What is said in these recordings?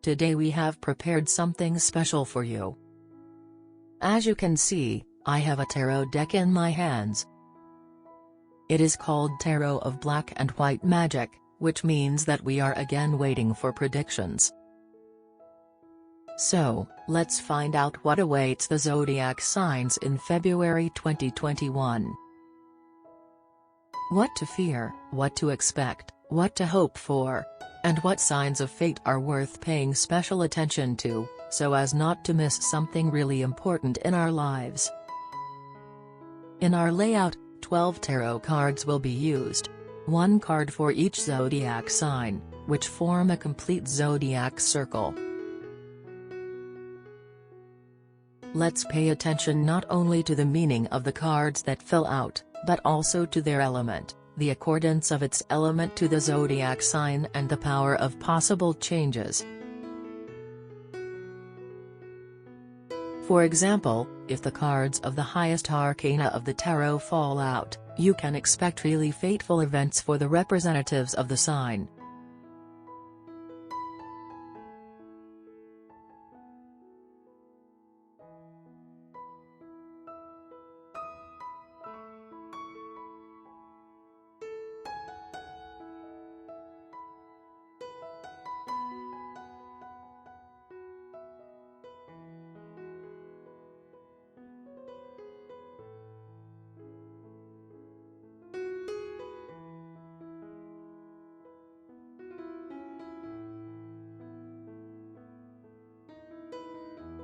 Today we have prepared something special for you. As you can see, I have a tarot deck in my hands. It is called Tarot of Black and White Magic, which means that we are again waiting for predictions. So, let's find out what awaits the zodiac signs in February 2021. What to fear, what to expect, what to hope for, and what signs of fate are worth paying special attention to, so as not to miss something really important in our lives. In our layout, 12 tarot cards will be used. One card for each zodiac sign, which form a complete zodiac circle. Let's pay attention not only to the meaning of the cards that fill out, but also to their element, the accordance of its element to the zodiac sign and the power of possible changes. For example, if the cards of the highest arcana of the tarot fall out, you can expect really fateful events for the representatives of the sign.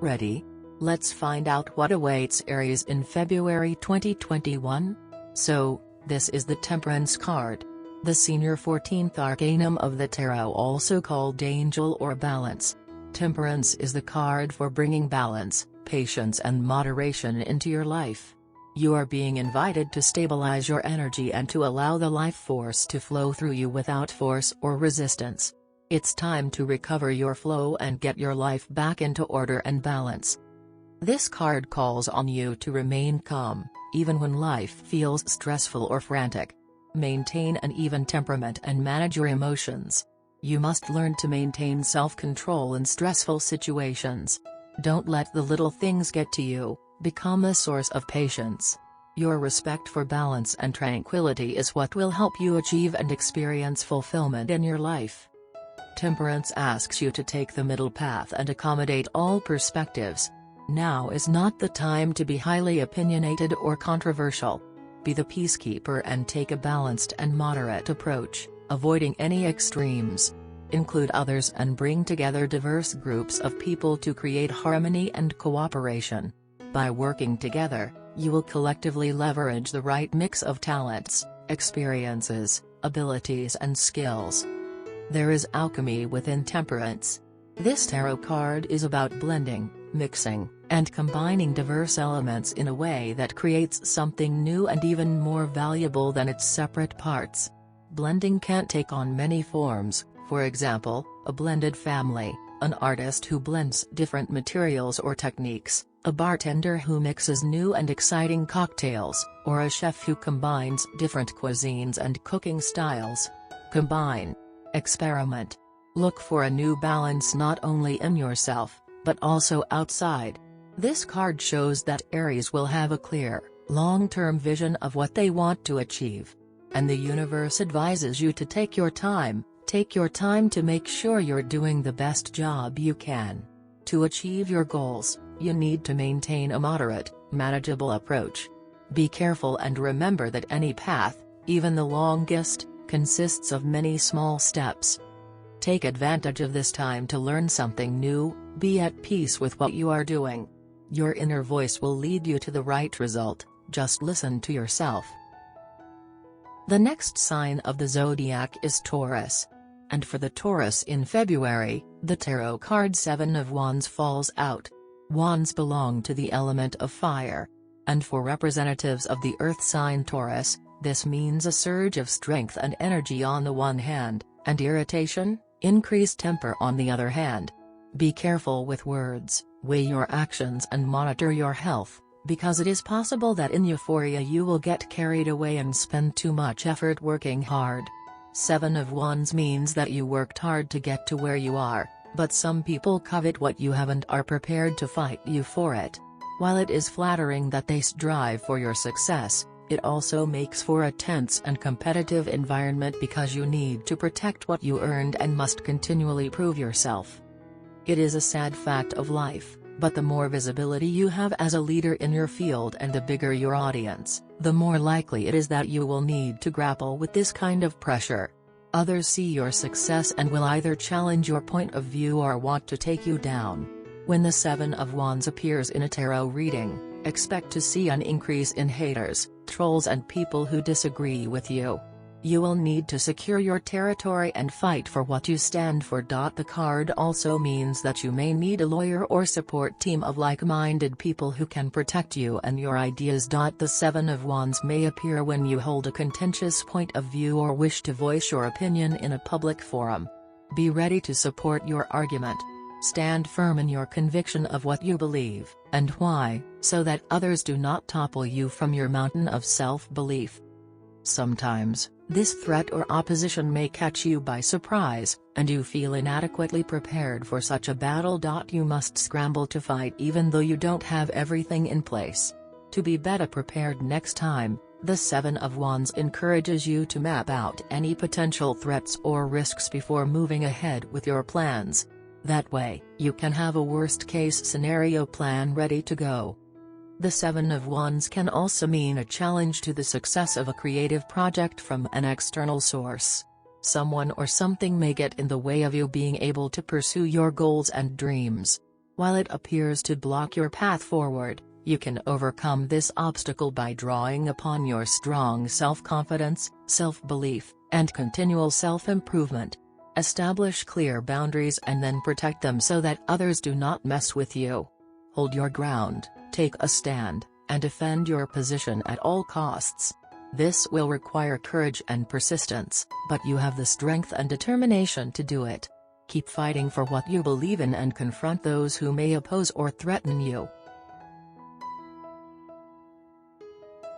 Ready? Let's find out what awaits Aries in February 2021. So, this is the Temperance card. The senior 14th arcanum of the tarot, also called Angel or Balance. Temperance is the card for bringing balance, patience and moderation into your life. You are being invited to stabilize your energy and to allow the life force to flow through you without force or resistance. It's time to recover your flow and get your life back into order and balance. This card calls on you to remain calm, even when life feels stressful or frantic. Maintain an even temperament and manage your emotions. You must learn to maintain self-control in stressful situations. Don't let the little things get to you, become a source of patience. Your respect for balance and tranquility is what will help you achieve and experience fulfillment in your life. Temperance asks you to take the middle path and accommodate all perspectives. Now is not the time to be highly opinionated or controversial. Be the peacekeeper and take a balanced and moderate approach, avoiding any extremes. Include others and bring together diverse groups of people to create harmony and cooperation. By working together, you will collectively leverage the right mix of talents, experiences, abilities and skills. There is alchemy within temperance. This tarot card is about blending, mixing, and combining diverse elements in a way that creates something new and even more valuable than its separate parts. Blending can take on many forms, for example, a blended family, an artist who blends different materials or techniques, a bartender who mixes new and exciting cocktails, or a chef who combines different cuisines and cooking styles. Combine. Experiment. Look for a new balance not only in yourself, but also outside. This card shows that Aries will have a clear, long-term vision of what they want to achieve. And the universe advises you to take your time to make sure you're doing the best job you can. To achieve your goals, you need to maintain a moderate, manageable approach. Be careful and remember that any path, even the longest, consists of many small steps. Take advantage of this time to learn something new, be at peace with what you are doing. Your inner voice will lead you to the right result, just listen to yourself. The next sign of the zodiac is Taurus. And for the Taurus in February, the tarot card 7 of Wands falls out. Wands belong to the element of fire. And for representatives of the earth sign Taurus, this means a surge of strength and energy on the one hand, and irritation, increased temper on the other hand. Be careful with words, weigh your actions and monitor your health, because it is possible that in euphoria you will get carried away and spend too much effort working hard. 7 of Wands means that you worked hard to get to where you are, But some people covet what you have and are prepared to fight you for it. While it is flattering that they strive for your success, it also makes for a tense and competitive environment because you need to protect what you earned and must continually prove yourself. It is a sad fact of life, but the more visibility you have as a leader in your field and the bigger your audience, the more likely it is that you will need to grapple with this kind of pressure. Others see your success and will either challenge your point of view or want to take you down. When the Seven of Wands appears in a tarot reading, expect to see an increase in haters, trolls and people who disagree with you. You will need to secure your territory and fight for what you stand for. The card also means that you may need a lawyer or support team of like-minded people who can protect you and your ideas. The Seven of Wands may appear when you hold a contentious point of view or wish to voice your opinion in a public forum. Be ready to support your argument. Stand firm in your conviction of what you believe, and why, so that others do not topple you from your mountain of self-belief. Sometimes, this threat or opposition may catch you by surprise, and you feel inadequately prepared for such a battle. You must scramble to fight even though you don't have everything in place. To be better prepared next time, the Seven of Wands encourages you to map out any potential threats or risks before moving ahead with your plans. That way, you can have a worst-case scenario plan ready to go. The Seven of Wands can also mean a challenge to the success of a creative project from an external source. Someone or something may get in the way of you being able to pursue your goals and dreams. While it appears to block your path forward, you can overcome this obstacle by drawing upon your strong self-confidence, self-belief, and continual self-improvement. Establish clear boundaries and then protect them so that others do not mess with you. Hold your ground, take a stand, and defend your position at all costs. This will require courage and persistence, but you have the strength and determination to do it. Keep fighting for what you believe in and confront those who may oppose or threaten you.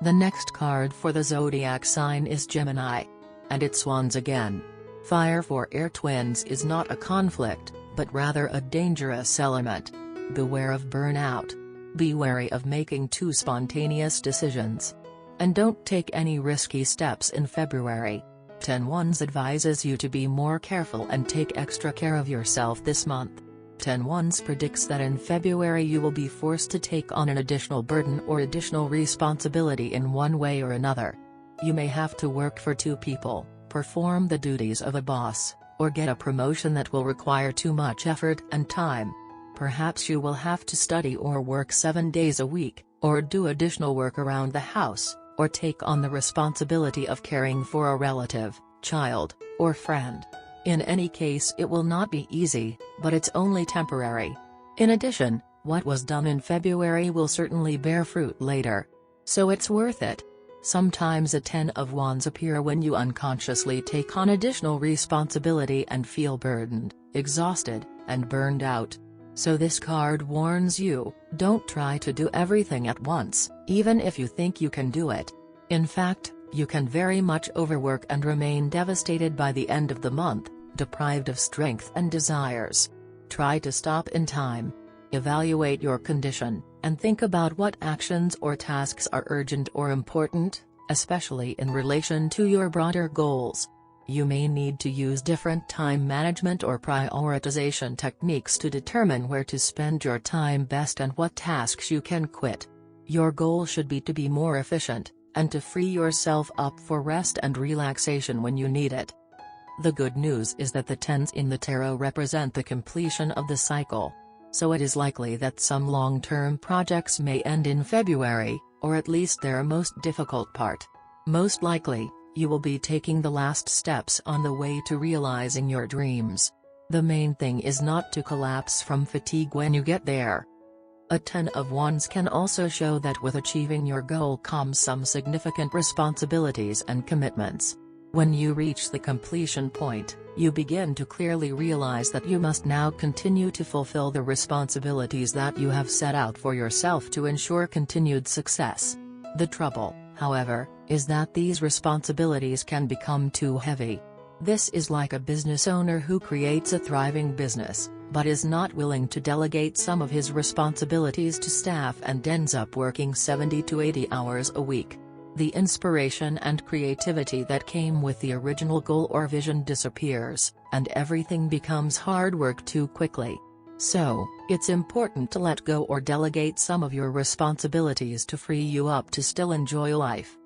The next card for the zodiac sign is Gemini. And it's once again. Fire for air twins is not a conflict, but rather a dangerous element. Beware of burnout. Be wary of making too spontaneous decisions. And don't take any risky steps in February. 10 Wands advises you to be more careful and take extra care of yourself this month. 10 Wands predicts that in February you will be forced to take on an additional burden or additional responsibility in one way or another. You may have to work for two people, perform the duties of a boss, or get a promotion that will require too much effort and time. Perhaps you will have to study or work 7 days a week, or do additional work around the house, or take on the responsibility of caring for a relative, child, or friend. In any case, it will not be easy, but it's only temporary. In addition, what was done in February will certainly bear fruit later. So it's worth it. Sometimes a 10 of Wands appear when you unconsciously take on additional responsibility and feel burdened, exhausted, and burned out. So this card warns you, don't try to do everything at once, even if you think you can do it. In fact, you can very much overwork and remain devastated by the end of the month, deprived of strength and desires. Try to stop in time. Evaluate your condition, and think about what actions or tasks are urgent or important, especially in relation to your broader goals. You may need to use different time management or prioritization techniques to determine where to spend your time best and what tasks you can quit. Your goal should be to be more efficient, and to free yourself up for rest and relaxation when you need it. The good news is that the 10s in the tarot represent the completion of the cycle. So it is likely that some long-term projects may end in February, or at least their most difficult part. Most likely, you will be taking the last steps on the way to realizing your dreams. The main thing is not to collapse from fatigue when you get there. A 10 of Wands can also show that with achieving your goal comes some significant responsibilities and commitments. When you reach the completion point, you begin to clearly realize that you must now continue to fulfill the responsibilities that you have set out for yourself to ensure continued success. The trouble, however, is that these responsibilities can become too heavy. This is like a business owner who creates a thriving business, but is not willing to delegate some of his responsibilities to staff and ends up working 70 to 80 hours a week. The inspiration and creativity that came with the original goal or vision disappears, and everything becomes hard work too quickly. So, it's important to let go or delegate some of your responsibilities to free you up to still enjoy life.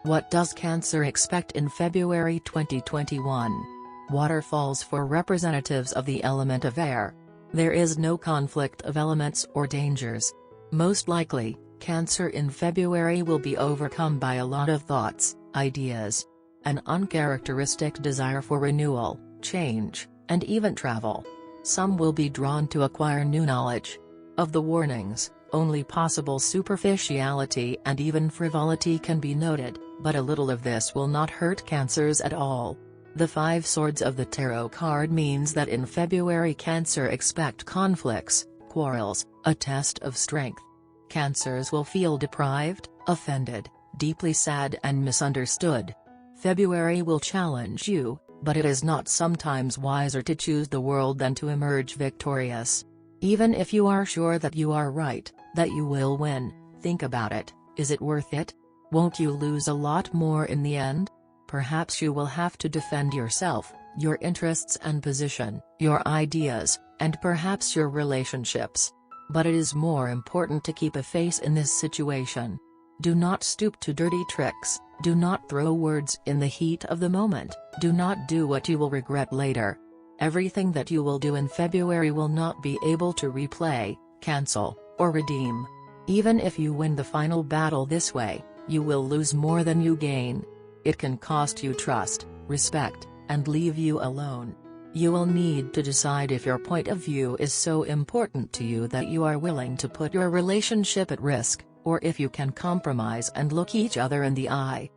What does Cancer expect in February 2021? Waterfalls for representatives of the element of air. There is no conflict of elements or dangers. Most likely, Cancer in February will be overcome by a lot of thoughts, ideas, an uncharacteristic desire for renewal, change, and even travel. Some will be drawn to acquire new knowledge. Of the warnings, only possible superficiality and even frivolity can be noted, but a little of this will not hurt Cancers at all. The Five Swords of the Tarot card means that in February Cancer expect conflicts, quarrels, a test of strength. Cancers will feel deprived, offended, deeply sad and misunderstood. February will challenge you, but it is not sometimes wiser to choose the world than to emerge victorious. Even if you are sure that you are right, that you will win, think about it, is it worth it? Won't you lose a lot more in the end? Perhaps you will have to defend yourself, your interests and position, your ideas, and perhaps your relationships. But it is more important to keep a face in this situation. Do not stoop to dirty tricks, do not throw words in the heat of the moment, do not do what you will regret later. Everything that you will do in February will not be able to replay, cancel, or redeem. Even if you win the final battle this way, you will lose more than you gain. It can cost you trust, respect, and leave you alone. You will need to decide if your point of view is so important to you that you are willing to put your relationship at risk, or if you can compromise and look each other in the eye.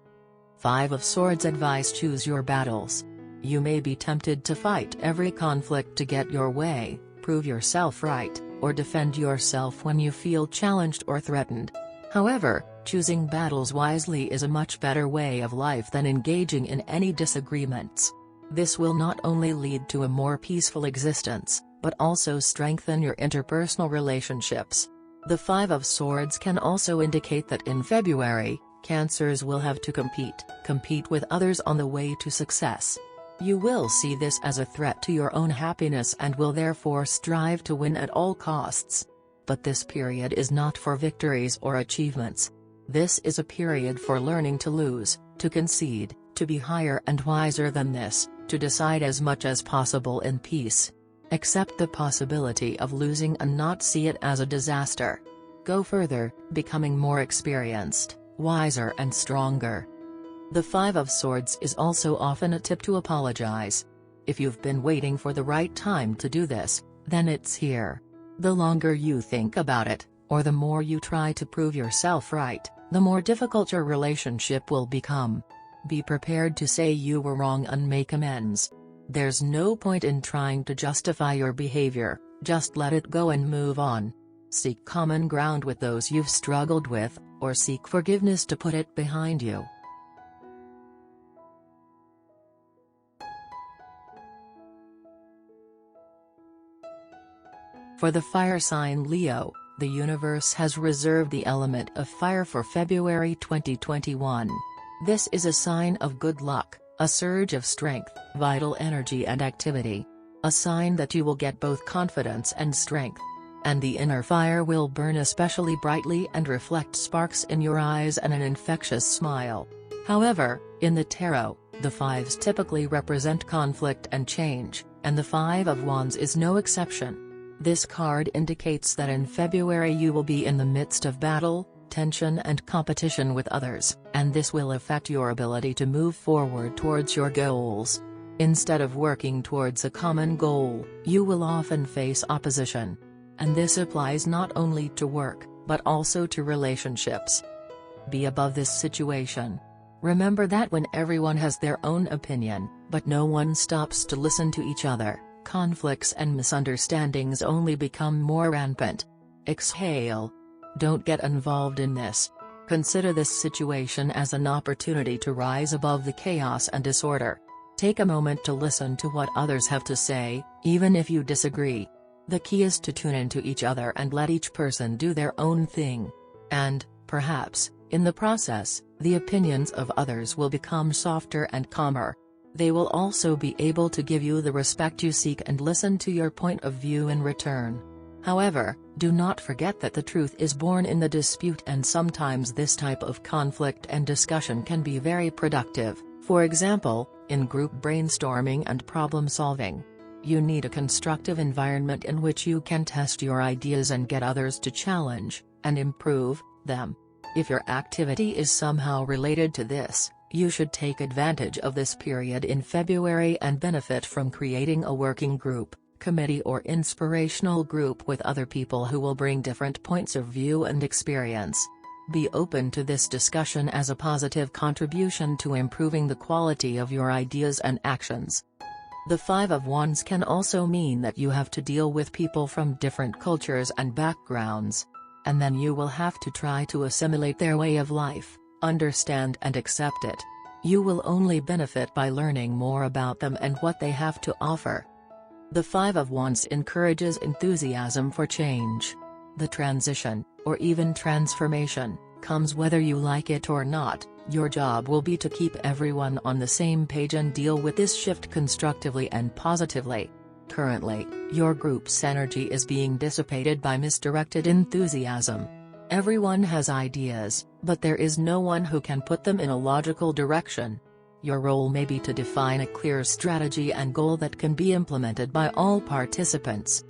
Five of Swords advice: choose your battles. You may be tempted to fight every conflict to get your way, prove yourself right, or defend yourself when you feel challenged or threatened. However, choosing battles wisely is a much better way of life than engaging in any disagreements. This will not only lead to a more peaceful existence, but also strengthen your interpersonal relationships. The Five of Swords can also indicate that in February, Cancers will have to compete with others on the way to success. You will see this as a threat to your own happiness and will therefore strive to win at all costs. But this period is not for victories or achievements. This is a period for learning to lose, to concede, to be higher and wiser than this, to decide as much as possible in peace. Accept the possibility of losing and not see it as a disaster. Go further, becoming more experienced, wiser and stronger. The Five of Swords is also often a tip to apologize. If you've been waiting for the right time to do this, then it's here. The longer you think about it, or the more you try to prove yourself right, the more difficult your relationship will become. Be prepared to say you were wrong and make amends. There's no point in trying to justify your behavior, just let it go and move on. Seek common ground with those you've struggled with, or seek forgiveness to put it behind you. For the fire sign Leo, the universe has reserved the element of fire for February 2021. This is a sign of good luck, a surge of strength, vital energy and activity. A sign that you will get both confidence and strength. And the inner fire will burn especially brightly and reflect sparks in your eyes and an infectious smile. However, in the tarot, the fives typically represent conflict and change, and the Five of Wands is no exception. This card indicates that in February you will be in the midst of battle, tension and competition with others, and this will affect your ability to move forward towards your goals. Instead of working towards a common goal, you will often face opposition. And this applies not only to work, but also to relationships. Be above this situation. Remember that when everyone has their own opinion, but no one stops to listen to each other, conflicts and misunderstandings only become more rampant. Exhale. Don't get involved in this. Consider this situation as an opportunity to rise above the chaos and disorder. Take a moment to listen to what others have to say, even if you disagree. The key is to tune into each other and let each person do their own thing. And, perhaps, in the process, the opinions of others will become softer and calmer. They will also be able to give you the respect you seek and listen to your point of view in return. However, do not forget that the truth is born in the dispute, and sometimes this type of conflict and discussion can be very productive, for example, in group brainstorming and problem solving. You need a constructive environment in which you can test your ideas and get others to challenge and improve them. If your activity is somehow related to this, you should take advantage of this period in February and benefit from creating a working group, committee or inspirational group with other people who will bring different points of view and experience. Be open to this discussion as a positive contribution to improving the quality of your ideas and actions. The Five of Wands can also mean that you have to deal with people from different cultures and backgrounds. And then you will have to try to assimilate their way of life, understand and accept it. You will only benefit by learning more about them and what they have to offer. The Five of Wands encourages enthusiasm for change. The transition, or even transformation, comes whether you like it or not. Your job will be to keep everyone on the same page and deal with this shift constructively and positively. Currently, your group's energy is being dissipated by misdirected enthusiasm. Everyone has ideas, but there is no one who can put them in a logical direction. Your role may be to define a clear strategy and goal that can be implemented by all participants.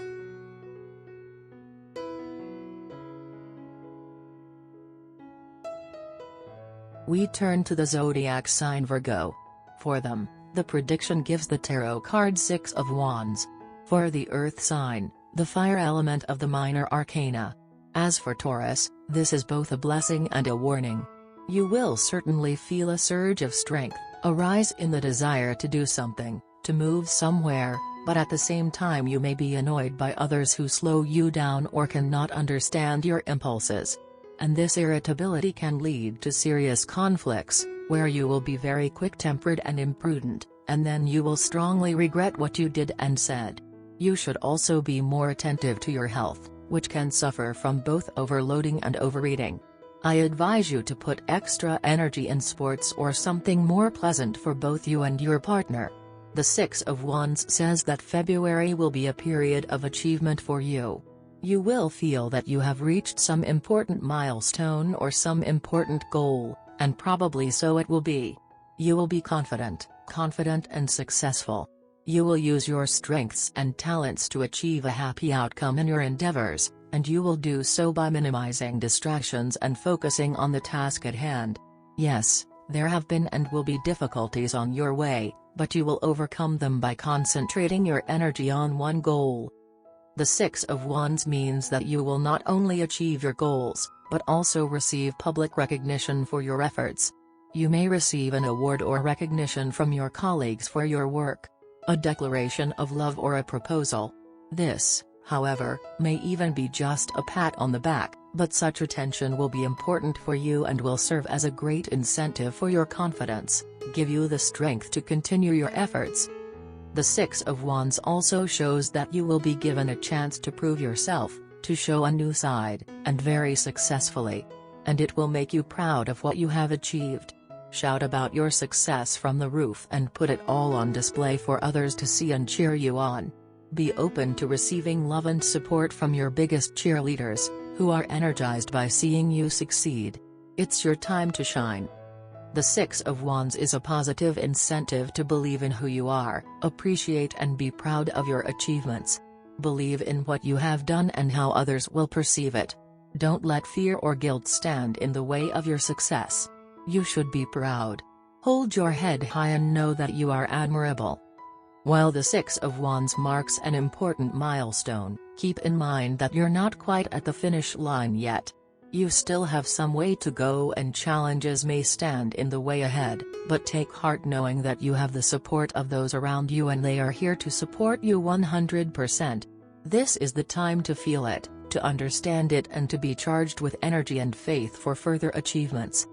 We turn to the zodiac sign Virgo. For them, the prediction gives the tarot card Six of Wands. For the earth sign, the fire element of the minor arcana. As for Taurus, this is both a blessing and a warning. You will certainly feel a surge of strength, a rise in the desire to do something, to move somewhere, but at the same time you may be annoyed by others who slow you down or cannot understand your impulses. And this irritability can lead to serious conflicts, where you will be very quick-tempered and imprudent, and then you will strongly regret what you did and said. You should also be more attentive to your health, which can suffer from both overloading and overeating. I advise you to put extra energy in sports or something more pleasant for both you and your partner. The Six of Wands says that February will be a period of achievement for you. You will feel that you have reached some important milestone or some important goal, and probably so it will be. You will be confident and successful. You will use your strengths and talents to achieve a happy outcome in your endeavors, and you will do so by minimizing distractions and focusing on the task at hand. Yes, there have been and will be difficulties on your way, but you will overcome them by concentrating your energy on one goal. The Six of Wands means that you will not only achieve your goals, but also receive public recognition for your efforts. You may receive an award or recognition from your colleagues for your work, a declaration of love or a proposal. This, however, may even be just a pat on the back, but such attention will be important for you and will serve as a great incentive for your confidence, give you the strength to continue your efforts. The Six of Wands also shows that you will be given a chance to prove yourself, to show a new side, and very successfully. And it will make you proud of what you have achieved. Shout about your success from the roof and put it all on display for others to see and cheer you on. Be open to receiving love and support from your biggest cheerleaders, who are energized by seeing you succeed. It's your time to shine. The Six of Wands is a positive incentive to believe in who you are, appreciate and be proud of your achievements. Believe in what you have done and how others will perceive it. Don't let fear or guilt stand in the way of your success. You should be proud. Hold your head high and know that you are admirable. While the Six of Wands marks an important milestone, keep in mind that you're not quite at the finish line yet. You still have some way to go and challenges may stand in the way ahead, but take heart knowing that you have the support of those around you and they are here to support you 100%. This is the time to feel it, to understand it and to be charged with energy and faith for further achievements.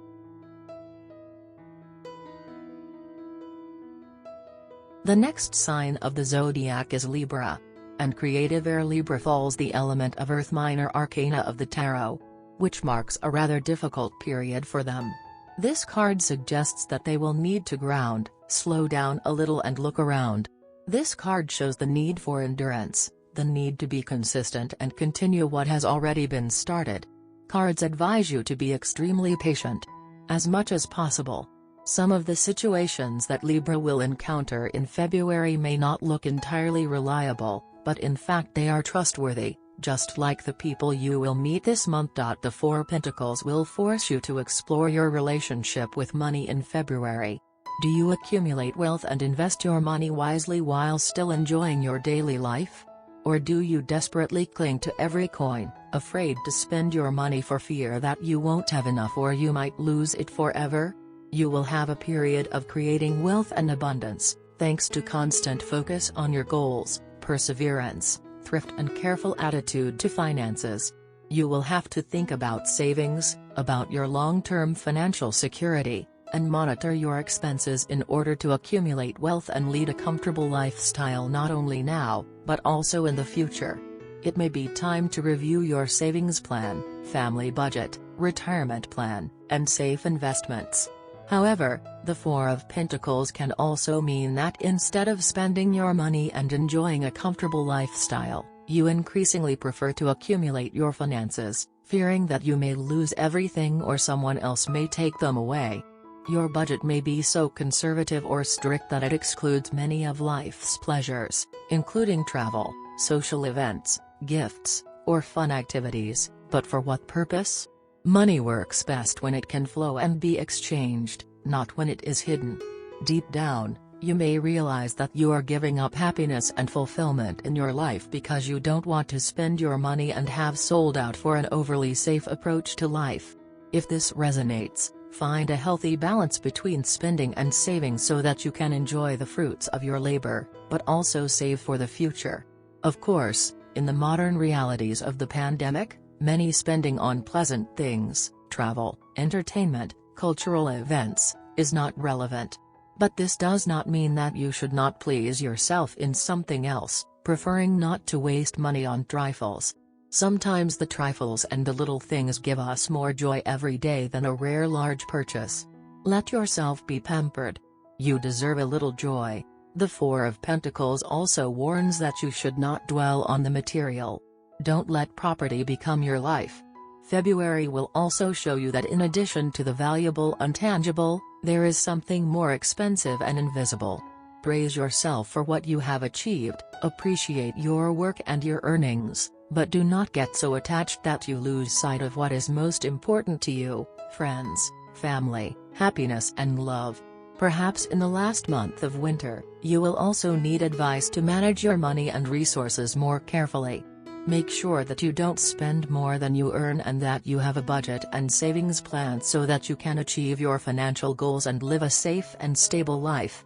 The next sign of the zodiac is Libra. And creative air Libra falls the element of Earth minor arcana of the tarot, which marks a rather difficult period for them. This card suggests that they will need to ground, slow down a little and look around. This card shows the need for endurance, the need to be consistent and continue what has already been started. Cards advise you to be extremely patient. As much as possible. Some of the situations that Libra will encounter in February may not look entirely reliable, but in fact they are trustworthy, just like the people you will meet this month. The Four Pentacles will force you to explore your relationship with money in February. Do you accumulate wealth and invest your money wisely while still enjoying your daily life? Or do you desperately cling to every coin, afraid to spend your money for fear that you won't have enough or you might lose it forever? You will have a period of creating wealth and abundance, thanks to constant focus on your goals, perseverance, thrift and careful attitude to finances. You will have to think about savings, about your long-term financial security, and monitor your expenses in order to accumulate wealth and lead a comfortable lifestyle not only now, but also in the future. It may be time to review your savings plan, family budget, retirement plan, and safe investments. However, the Four of Pentacles can also mean that instead of spending your money and enjoying a comfortable lifestyle, you increasingly prefer to accumulate your finances, fearing that you may lose everything or someone else may take them away. Your budget may be so conservative or strict that it excludes many of life's pleasures, including travel, social events, gifts, or fun activities, but for what purpose? Money works best when it can flow and be exchanged, not when it is hidden. Deep down, you may realize that you are giving up happiness and fulfillment in your life because you don't want to spend your money and have sold out for an overly safe approach to life. If this resonates, find a healthy balance between spending and saving so that you can enjoy the fruits of your labor, but also save for the future. Of course, in the modern realities of the pandemic, many spending on pleasant things, travel, entertainment, cultural events, is not relevant. But this does not mean that you should not please yourself in something else, preferring not to waste money on trifles. Sometimes the trifles and the little things give us more joy every day than a rare large purchase. Let yourself be pampered. You deserve a little joy. The Four of Pentacles also warns that you should not dwell on the material. Don't let property become your life. February will also show you that in addition to the valuable intangible, there is something more expensive and invisible. Praise yourself for what you have achieved, appreciate your work and your earnings, but do not get so attached that you lose sight of what is most important to you: friends, family, happiness and love. Perhaps in the last month of winter, you will also need advice to manage your money and resources more carefully. Make sure that you don't spend more than you earn and that you have a budget and savings plan so that you can achieve your financial goals and live a safe and stable life.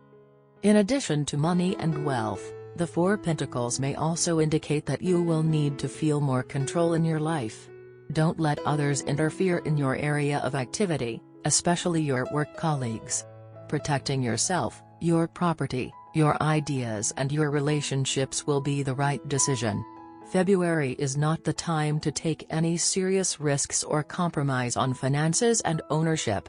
In addition to money and wealth, the Four Pentacles may also indicate that you will need to feel more control in your life. Don't let others interfere in your area of activity, especially your work colleagues. Protecting yourself, your property, your ideas and your relationships will be the right decision. February is not the time to take any serious risks or compromise on finances and ownership.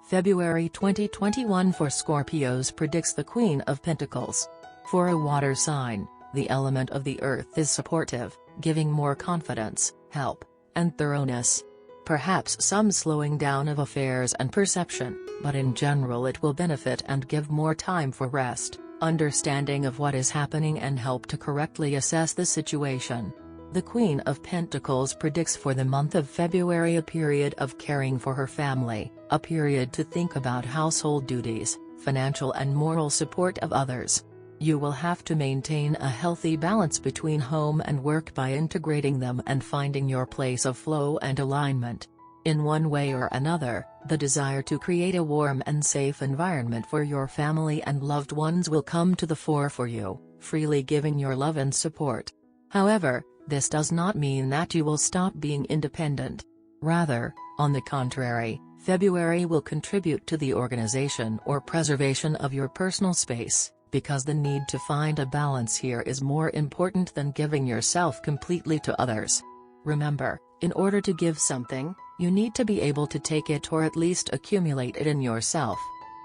February 2021 for Scorpios predicts the Queen of Pentacles. For a water sign, the element of the earth is supportive, giving more confidence, help, and thoroughness. Perhaps some slowing down of affairs and perception, but in general it will benefit and give more time for rest, understanding of what is happening and help to correctly assess the situation. The Queen of Pentacles predicts for the month of February a period of caring for her family, a period to think about household duties, financial and moral support of others. You will have to maintain a healthy balance between home and work by integrating them and finding your place of flow and alignment. In one way or another, the desire to create a warm and safe environment for your family and loved ones will come to the fore for you, freely giving your love and support. However, this does not mean that you will stop being independent. Rather, on the contrary, February will contribute to the organization or preservation of your personal space, because the need to find a balance here is more important than giving yourself completely to others. Remember, in order to give something, you need to be able to take it or at least accumulate it in yourself.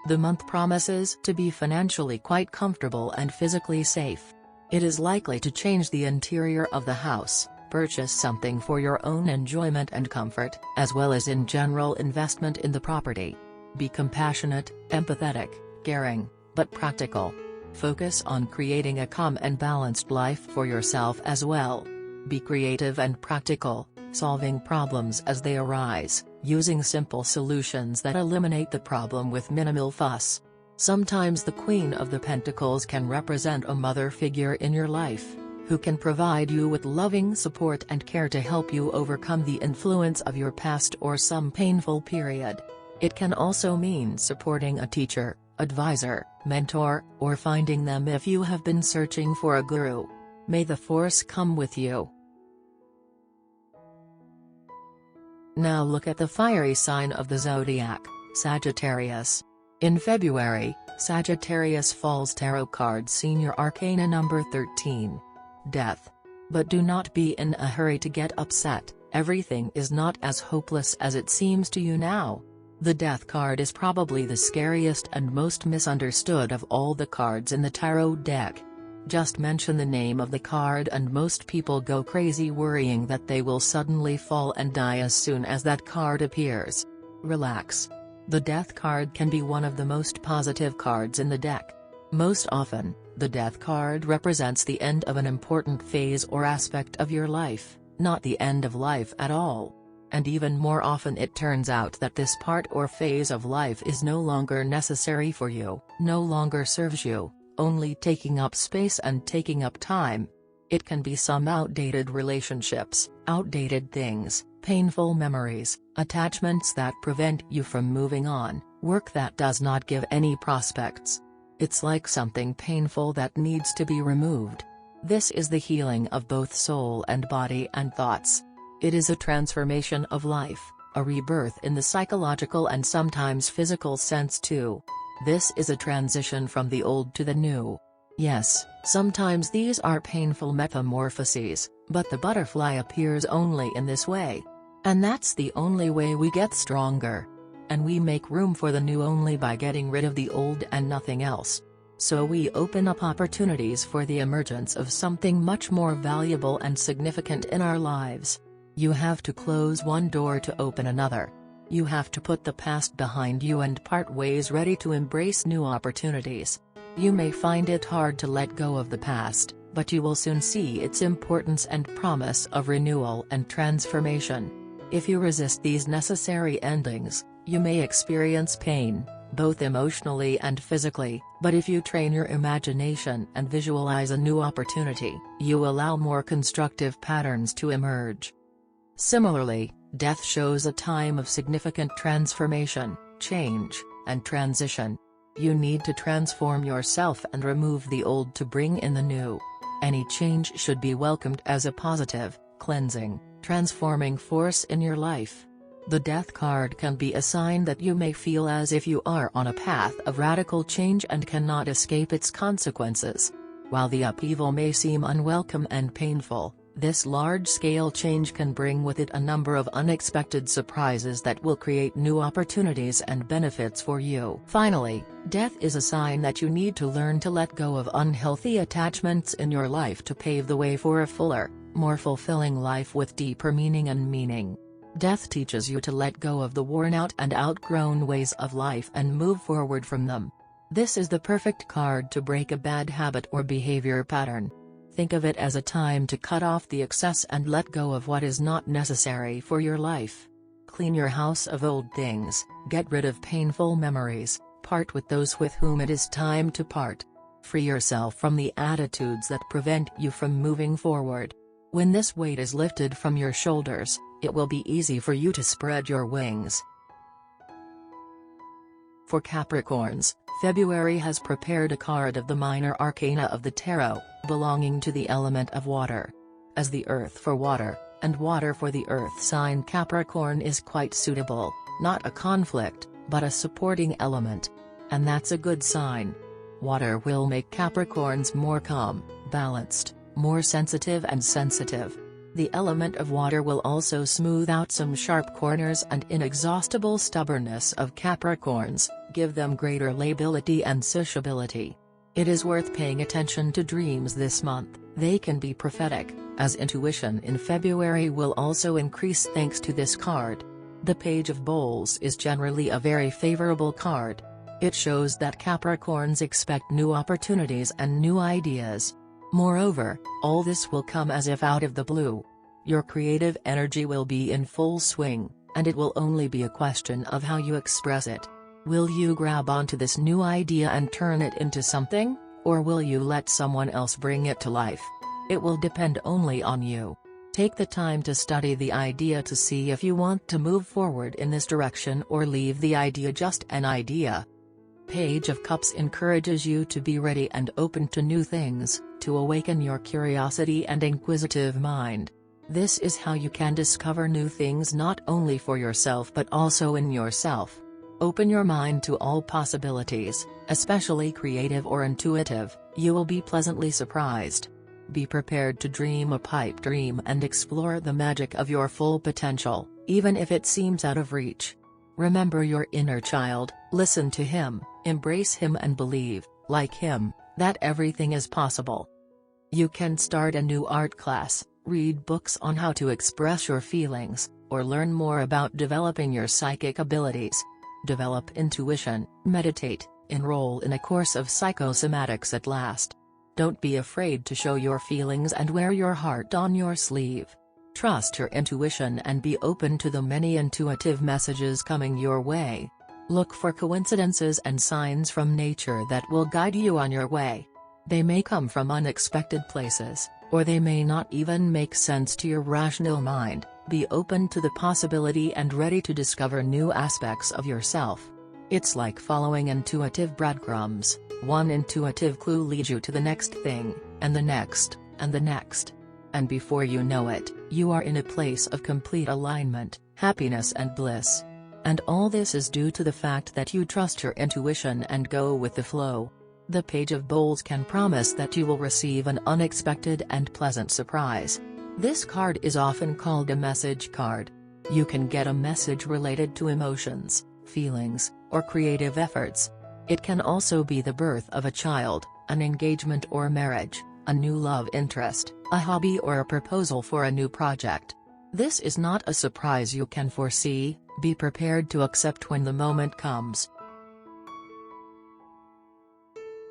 The month promises to be financially quite comfortable and physically safe. It is likely to change the interior of the house, purchase something for your own enjoyment and comfort, as well as in general investment in the property. Be compassionate, empathetic, caring, but practical. Focus on creating a calm and balanced life for yourself as well. Be creative and practical, solving problems as they arise, using simple solutions that eliminate the problem with minimal fuss. Sometimes the Queen of the Pentacles can represent a mother figure in your life, who can provide you with loving support and care to help you overcome the influence of your past or some painful period. It can also mean supporting a teacher, advisor, mentor, or finding them if you have been searching for a guru. May the force come with you. Now look at the fiery sign of the zodiac, Sagittarius. In February, Sagittarius falls tarot card Senior Arcana number 13. Death. But do not be in a hurry to get upset, everything is not as hopeless as it seems to you now. The Death card is probably the scariest and most misunderstood of all the cards in the tarot deck. Just mention the name of the card and most people go crazy worrying that they will suddenly fall and die as soon as that card appears. Relax. The Death card can be one of the most positive cards in the deck. Most often, the Death card represents the end of an important phase or aspect of your life, not the end of life at all. And even more often it turns out that this part or phase of life is no longer necessary for you, no longer serves you, only taking up space and taking up time. It can be some outdated relationships, outdated things, painful memories, attachments that prevent you from moving on, work that does not give any prospects. It's like something painful that needs to be removed. This is the healing of both soul and body and thoughts. It is a transformation of life, a rebirth in the psychological and sometimes physical sense too. This is a transition from the old to the new. Yes, sometimes these are painful metamorphoses, but the butterfly appears only in this way. And that's the only way we get stronger. And we make room for the new only by getting rid of the old and nothing else. So we open up opportunities for the emergence of something much more valuable and significant in our lives. You have to close one door to open another. You have to put the past behind you and part ways ready to embrace new opportunities. You may find it hard to let go of the past, but you will soon see its importance and promise of renewal and transformation. If you resist these necessary endings, you may experience pain, both emotionally and physically, but if you train your imagination and visualize a new opportunity, you allow more constructive patterns to emerge. Similarly, death shows a time of significant transformation, change, and transition. You need to transform yourself and remove the old to bring in the new. Any change should be welcomed as a positive, cleansing, transforming force in your life. The Death card can be a sign that you may feel as if you are on a path of radical change and cannot escape its consequences. While the upheaval may seem unwelcome and painful, this large-scale change can bring with it a number of unexpected surprises that will create new opportunities and benefits for you. Finally, death is a sign that you need to learn to let go of unhealthy attachments in your life to pave the way for a fuller, more fulfilling life with deeper meaning and meaning. Death teaches you to let go of the worn-out and outgrown ways of life and move forward from them. This is the perfect card to break a bad habit or behavior pattern. Think of it as a time to cut off the excess and let go of what is not necessary for your life. Clean your house of old things, get rid of painful memories, part with those with whom it is time to part. Free yourself from the attitudes that prevent you from moving forward. When this weight is lifted from your shoulders, it will be easy for you to spread your wings. For Capricorns, February has prepared a card of the minor arcana of the tarot, belonging to the element of water. as the earth for water, and water for the earth sign Capricorn is quite suitable, not a conflict, but a supporting element. And that's a good sign. Water will make Capricorns more calm, balanced, more sensitive and sensitive. The element of water will also smooth out some sharp corners and inexhaustible stubbornness of Capricorns, give them greater lability and sociability. It is worth paying attention to dreams this month. They can be prophetic, as intuition in February will also increase thanks to this card. The Page of Bowls is generally a very favorable card. It shows that Capricorns expect new opportunities and new ideas. Moreover, all this will come as if out of the blue. Your creative energy will be in full swing, and it will only be a question of how you express it. Will you grab onto this new idea and turn it into something, or will you let someone else bring it to life? It will depend only on you. Take the time to study the idea to see if you want to move forward in this direction or leave the idea just an idea. Page of Cups encourages you to be ready and open to new things, to awaken your curiosity and inquisitive mind. This is how you can discover new things not only for yourself but also in yourself. Open your mind to all possibilities, especially creative or intuitive. You will be pleasantly surprised. Be prepared to dream a pipe dream and explore the magic of your full potential, even if it seems out of reach. Remember your inner child, listen to him, embrace him and believe, like him, that everything is possible. You can start a new art class, read books on how to express your feelings, or learn more about developing your psychic abilities. Develop intuition, meditate, enroll in a course of psychosomatics at last. Don't be afraid to show your feelings and wear your heart on your sleeve. Trust your intuition and be open to the many intuitive messages coming your way. Look for coincidences and signs from nature that will guide you on your way. They may come from unexpected places, or they may not even make sense to your rational mind. Be open to the possibility and ready to discover new aspects of yourself. It's like following intuitive breadcrumbs. One intuitive clue leads you to the next thing, and the next, and the next. And before you know it, you are in a place of complete alignment, happiness and bliss. And all this is due to the fact that you trust your intuition and go with the flow. The Page of Bowls can promise that you will receive an unexpected and pleasant surprise. This card is often called a message card. You can get a message related to emotions, feelings, or creative efforts. It can also be the birth of a child, an engagement or marriage, a new love interest, a hobby or a proposal for a new project. This is not a surprise you can foresee. Be prepared to accept when the moment comes.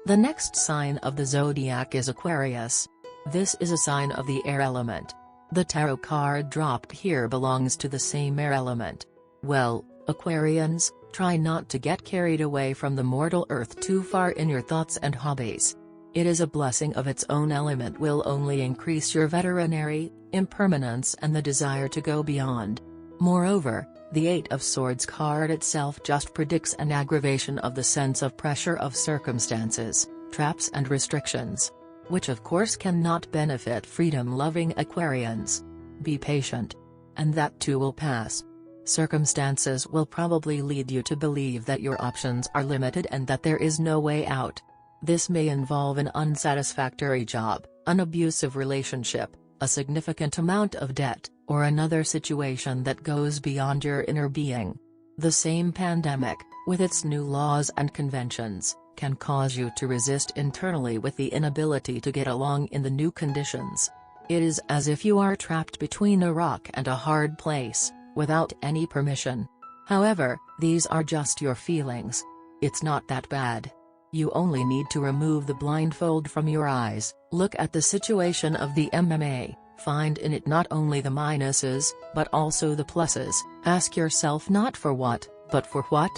The next sign of the zodiac is Aquarius. This is a sign of the air element. The tarot card dropped here belongs to the same air element. Well, Aquarians, try not to get carried away from the mortal earth too far in your thoughts and hobbies. It is a blessing of its own element will only increase your veterinary, impermanence and the desire to go beyond. Moreover, the Eight of Swords card itself just predicts an aggravation of the sense of pressure of circumstances, traps and restrictions. Which of course cannot benefit freedom-loving Aquarians. Be patient. And that too will pass. Circumstances will probably lead you to believe that your options are limited and that there is no way out. This may involve an unsatisfactory job, an abusive relationship, a significant amount of debt, or another situation that goes beyond your inner being. The same pandemic, with its new laws and conventions, can cause you to resist internally with the inability to get along in the new conditions. It is as if you are trapped between a rock and a hard place, without any permission. However, these are just your feelings. It's not that bad. You only need to remove the blindfold from your eyes, look at the situation of the MMA, find in it not only the minuses, but also the pluses, ask yourself not for what, but for what?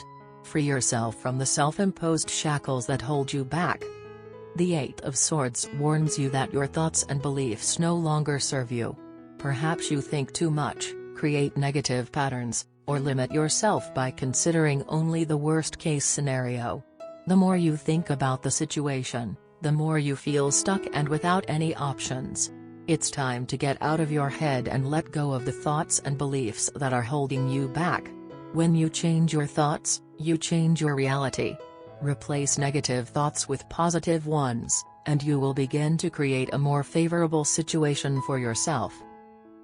Free yourself from the self-imposed shackles that hold you back. The Eight of Swords warns you that your thoughts and beliefs no longer serve you. Perhaps you think too much, create negative patterns, or limit yourself by considering only the worst-case scenario. The more you think about the situation, the more you feel stuck and without any options. It's time to get out of your head and let go of the thoughts and beliefs that are holding you back. When you change your thoughts, you change your reality. Replace negative thoughts with positive ones, and you will begin to create a more favorable situation for yourself.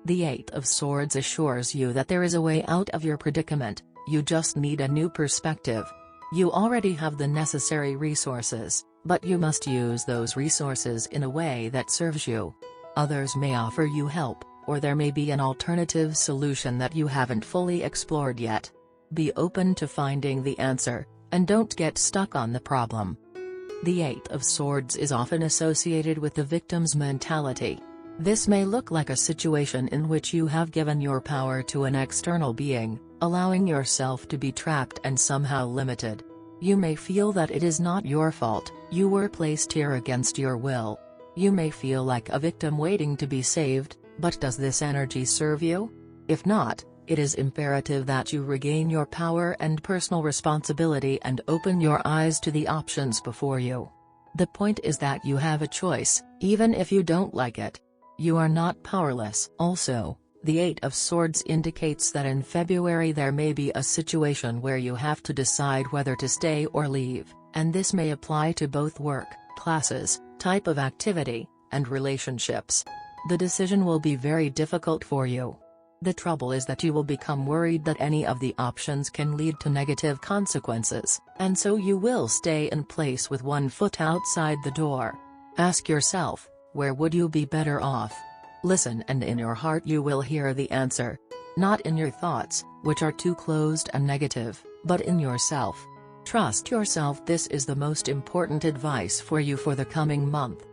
The Eight of Swords assures you that there is a way out of your predicament, you just need a new perspective. You already have the necessary resources, but you must use those resources in a way that serves you. Others may offer you help, or there may be an alternative solution that you haven't fully explored yet. Be open to finding the answer, and don't get stuck on the problem. The Eight of Swords is often associated with the victim's mentality. This may look like a situation in which you have given your power to an external being, allowing yourself to be trapped and somehow limited. You may feel that it is not your fault, you were placed here against your will. You may feel like a victim waiting to be saved, but does this energy serve you? If not, it is imperative that you regain your power and personal responsibility and open your eyes to the options before you. The point is that you have a choice, even if you don't like it. You are not powerless. Also, the Eight of Swords indicates that in February there may be a situation where you have to decide whether to stay or leave, and this may apply to both work, classes, type of activity, and relationships. The decision will be very difficult for you. The trouble is that you will become worried that any of the options can lead to negative consequences, and so you will stay in place with one foot outside the door. Ask yourself, where would you be better off? Listen, and in your heart you will hear the answer. Not in your thoughts, which are too closed and negative, but in yourself. Trust yourself. This is the most important advice for you for the coming month.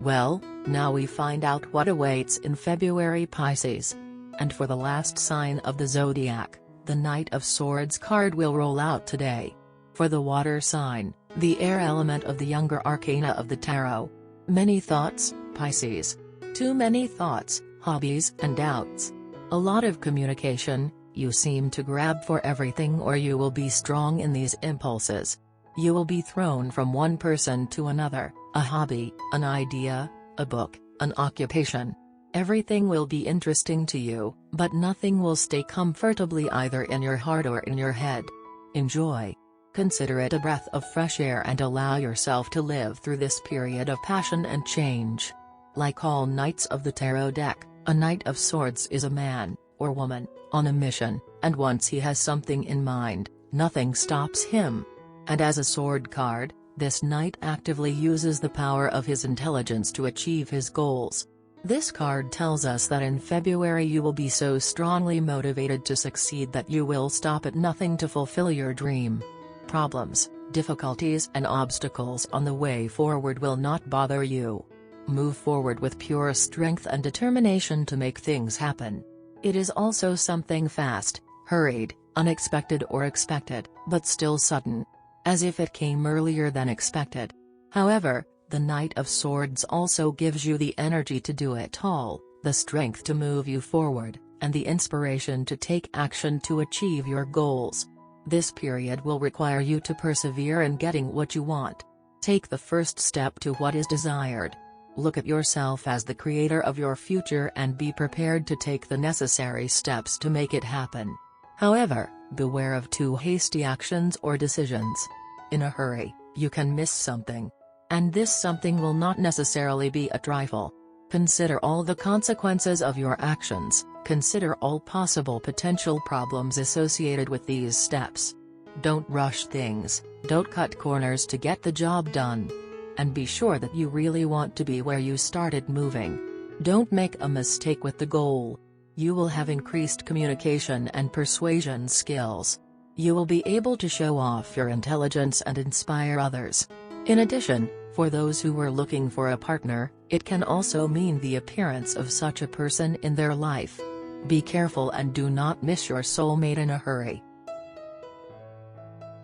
Well, now we find out what awaits in February, Pisces. And for the last sign of the zodiac, the Knight of Swords card will roll out today. For the water sign, the air element of the younger arcana of the tarot. Many thoughts, Pisces. Too many thoughts, hobbies and doubts. A lot of communication, you seem to grab for everything, or you will be strong in these impulses. You will be thrown from one person to another, a hobby, an idea, a book, an occupation. Everything will be interesting to you, but nothing will stay comfortably either in your heart or in your head. Enjoy. Consider it a breath of fresh air and allow yourself to live through this period of passion and change. Like all knights of the tarot deck, a Knight of Swords is a man, or woman, on a mission, and once he has something in mind, nothing stops him. And as a sword card, this knight actively uses the power of his intelligence to achieve his goals. This card tells us that in February you will be so strongly motivated to succeed that you will stop at nothing to fulfill your dream. Problems, difficulties and obstacles on the way forward will not bother you. Move forward with pure strength and determination to make things happen. It is also something fast, hurried, unexpected or expected, but still sudden. As if it came earlier than expected. However, the Knight of Swords also gives you the energy to do it all, the strength to move you forward, and the inspiration to take action to achieve your goals. This period will require you to persevere in getting what you want. Take the first step to what is desired. Look at yourself as the creator of your future and be prepared to take the necessary steps to make it happen. However, beware of too hasty actions or decisions. In a hurry, you can miss something. And this something will not necessarily be a trifle. Consider all the consequences of your actions, consider all possible potential problems associated with these steps. Don't rush things, don't cut corners to get the job done. And be sure that you really want to be where you started moving. Don't make a mistake with the goal. You will have increased communication and persuasion skills. You will be able to show off your intelligence and inspire others. In addition, for those who were looking for a partner, it can also mean the appearance of such a person in their life. Be careful and do not miss your soulmate in a hurry.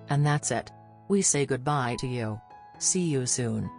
And that's it. We say goodbye to you. See you soon.